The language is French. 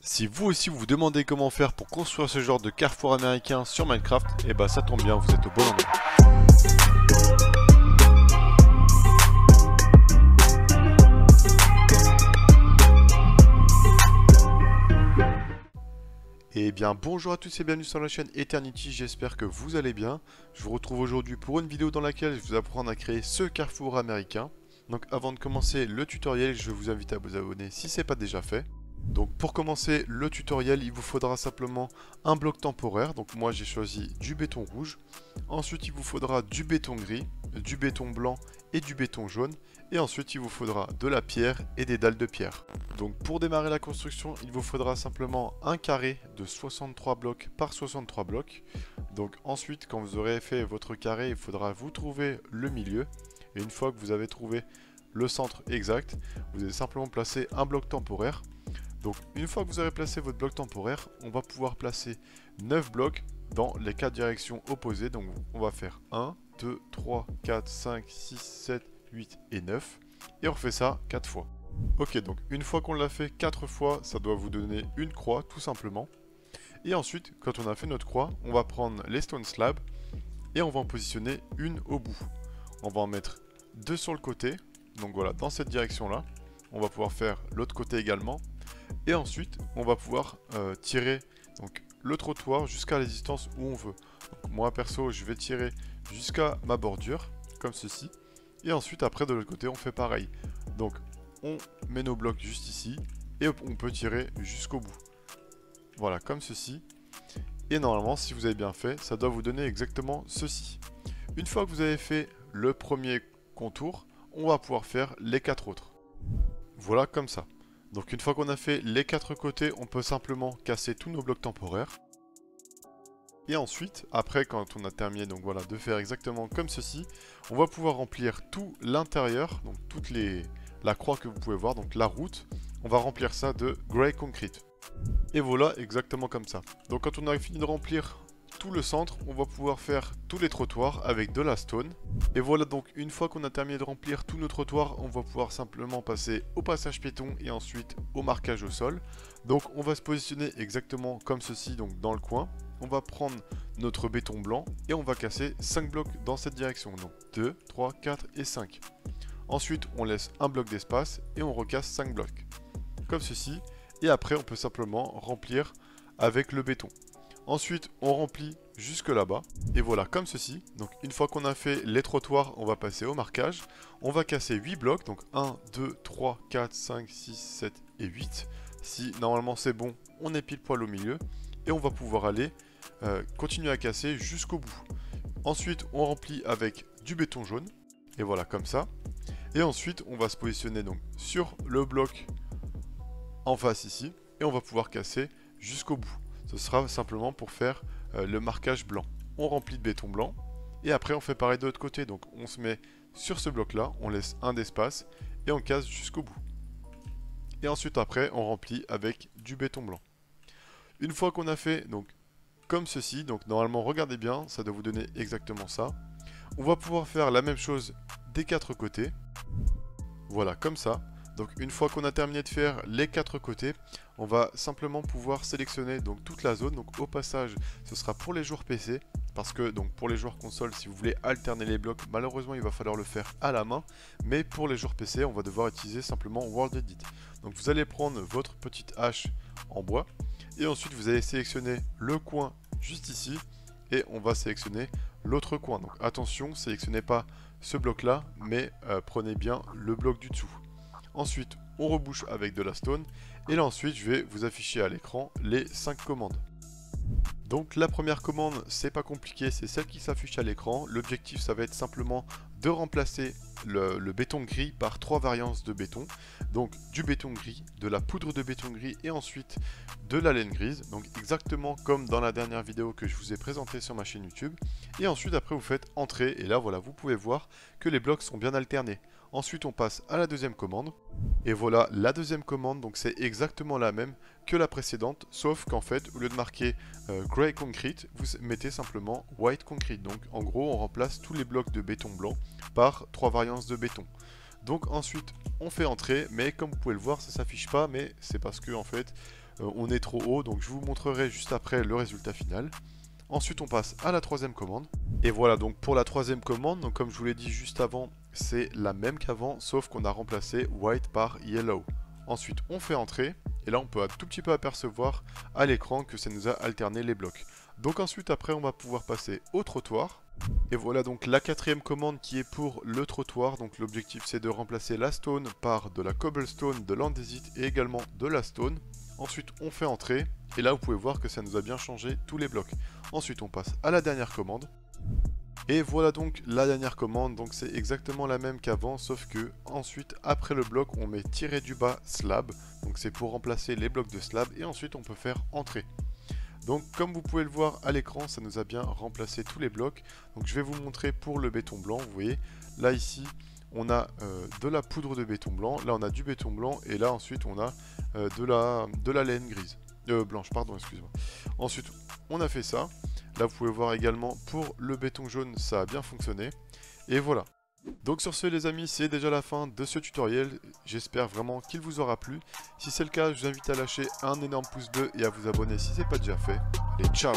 Si vous aussi vous vous demandez comment faire pour construire ce genre de carrefour américain sur Minecraft, et bah ça tombe bien, vous êtes au bon endroit. Et bien bonjour à tous et bienvenue sur la chaîne Eternity, j'espère que vous allez bien. Je vous retrouve aujourd'hui pour une vidéo dans laquelle je vais vous apprendre à créer ce carrefour américain. Donc avant de commencer le tutoriel, je vous invite à vous abonner si ce n'est pas déjà fait. Donc pour commencer le tutoriel, il vous faudra simplement un bloc temporaire. Donc moi j'ai choisi du béton rouge. Ensuite il vous faudra du béton gris, du béton blanc et du béton jaune. Et ensuite il vous faudra de la pierre et des dalles de pierre. Donc pour démarrer la construction, il vous faudra simplement un carré de 63 blocs par 63 blocs. Donc ensuite quand vous aurez fait votre carré, il faudra vous trouver le milieu. Et une fois que vous avez trouvé le centre exact, vous allez simplement placer un bloc temporaire. Donc une fois que vous avez placé votre bloc temporaire, on va pouvoir placer 9 blocs dans les 4 directions opposées. Donc on va faire 1, 2, 3, 4, 5, 6, 7, 8 et 9. Et on refait ça 4 fois. Ok, donc une fois qu'on l'a fait 4 fois, ça doit vous donner une croix tout simplement. Et ensuite, quand on a fait notre croix, on va prendre les stone slabs et on va en positionner une au bout. On va en mettre 2 sur le côté. Donc voilà, dans cette direction-là. On va pouvoir faire l'autre côté également. Et ensuite, on va pouvoir tirer donc, le trottoir jusqu'à la distance où on veut. Donc, moi, perso, je vais tirer jusqu'à ma bordure, comme ceci. Et ensuite, après, de l'autre côté, on fait pareil. Donc, on met nos blocs juste ici. Et on peut tirer jusqu'au bout. Voilà, comme ceci. Et normalement, si vous avez bien fait, ça doit vous donner exactement ceci. Une fois que vous avez fait le premier contour, on va pouvoir faire les 4 autres. Voilà, comme ça. Donc une fois qu'on a fait les 4 côtés, on peut simplement casser tous nos blocs temporaires. Et ensuite, après quand on a terminé donc voilà, de faire exactement comme ceci, on va pouvoir remplir tout l'intérieur, donc la croix que vous pouvez voir, donc la route, on va remplir ça de grey concrete. Et voilà, exactement comme ça. Donc quand on a fini de remplir tout le centre, on va pouvoir faire tous les trottoirs avec de la stone. Et voilà, donc une fois qu'on a terminé de remplir tous nos trottoirs, on va pouvoir simplement passer au passage piéton et ensuite au marquage au sol. Donc on va se positionner exactement comme ceci, donc dans le coin. On va prendre notre béton blanc et on va casser 5 blocs dans cette direction. Donc 2, 3, 4 et 5. Ensuite, on laisse un bloc d'espace et on recasse 5 blocs. Comme ceci. Et après, on peut simplement remplir avec le béton. Ensuite, on remplit jusque là-bas. Et voilà, comme ceci. Donc, une fois qu'on a fait les trottoirs, on va passer au marquage. On va casser 8 blocs. Donc, 1, 2, 3, 4, 5, 6, 7 et 8. Si normalement c'est bon, on est pile poil au milieu. Et on va pouvoir aller continuer à casser jusqu'au bout. Ensuite, on remplit avec du béton jaune. Et voilà, comme ça. Et ensuite, on va se positionner donc sur le bloc en face ici. Et on va pouvoir casser jusqu'au bout. Ce sera simplement pour faire le marquage blanc. On remplit de béton blanc et après on fait pareil de l'autre côté. Donc on se met sur ce bloc là, on laisse un d'espace et on casse jusqu'au bout. Et ensuite après on remplit avec du béton blanc. Une fois qu'on a fait donc comme ceci, donc normalement regardez bien, ça doit vous donner exactement ça. On va pouvoir faire la même chose des 4 côtés. Voilà, comme ça. Donc une fois qu'on a terminé de faire les 4 côtés, on va simplement pouvoir sélectionner donc toute la zone. Donc au passage, ce sera pour les joueurs PC, parce que donc pour les joueurs console, si vous voulez alterner les blocs, malheureusement il va falloir le faire à la main. Mais pour les joueurs PC, on va devoir utiliser simplement World Edit. Donc vous allez prendre votre petite hache en bois, et ensuite vous allez sélectionner le coin juste ici, et on va sélectionner l'autre coin. Donc attention, sélectionnez pas ce bloc là, mais prenez bien le bloc du dessous. Ensuite, on rebouche avec de la stone. Et là ensuite, je vais vous afficher à l'écran les 5 commandes. Donc la première commande, c'est pas compliqué, c'est celle qui s'affiche à l'écran. L'objectif, ça va être simplement de remplacer le béton gris par 3 variances de béton. Donc du béton gris, de la poudre de béton gris et ensuite de la laine grise. Donc exactement comme dans la dernière vidéo que je vous ai présentée sur ma chaîne YouTube. Et ensuite, après, vous faites entrer. Et là, voilà, vous pouvez voir que les blocs sont bien alternés. Ensuite, on passe à la deuxième commande. Et voilà, la deuxième commande, donc c'est exactement la même que la précédente, sauf qu'en fait, au lieu de marquer Grey Concrete, vous mettez simplement White Concrete. Donc en gros, on remplace tous les blocs de béton blanc par 3 variances de béton. Donc ensuite, on fait entrer, mais comme vous pouvez le voir, ça s'affiche pas, mais c'est parce que en fait, on est trop haut, donc je vous montrerai juste après le résultat final. Ensuite on passe à la troisième commande. Et voilà, donc pour la troisième commande, donc comme je vous l'ai dit juste avant, c'est la même qu'avant, sauf qu'on a remplacé white par yellow. Ensuite on fait entrer, et là on peut un tout petit peu apercevoir à l'écran que ça nous a alterné les blocs. Donc ensuite après on va pouvoir passer au trottoir. Et voilà donc la quatrième commande qui est pour le trottoir. Donc l'objectif c'est de remplacer la stone par de la cobblestone, de l'andésite et également de la stone. Ensuite on fait entrer et là vous pouvez voir que ça nous a bien changé tous les blocs. Ensuite on passe à la dernière commande. Et voilà donc la dernière commande, donc c'est exactement la même qu'avant, sauf que ensuite après le bloc on met tiré du bas slab, donc c'est pour remplacer les blocs de slab et ensuite on peut faire entrer. Donc comme vous pouvez le voir à l'écran, ça nous a bien remplacé tous les blocs. Donc je vais vous montrer pour le béton blanc, vous voyez, là ici on a de la poudre de béton blanc, là on a du béton blanc et là ensuite on a de la laine grise, blanche pardon, excusez-moi. Ensuite on a fait ça. Là vous pouvez voir également pour le béton jaune ça a bien fonctionné. Et voilà. Donc sur ce les amis, c'est déjà la fin de ce tutoriel. J'espère vraiment qu'il vous aura plu. Si c'est le cas, je vous invite à lâcher un énorme pouce bleu et à vous abonner si ce n'est pas déjà fait. Allez, ciao!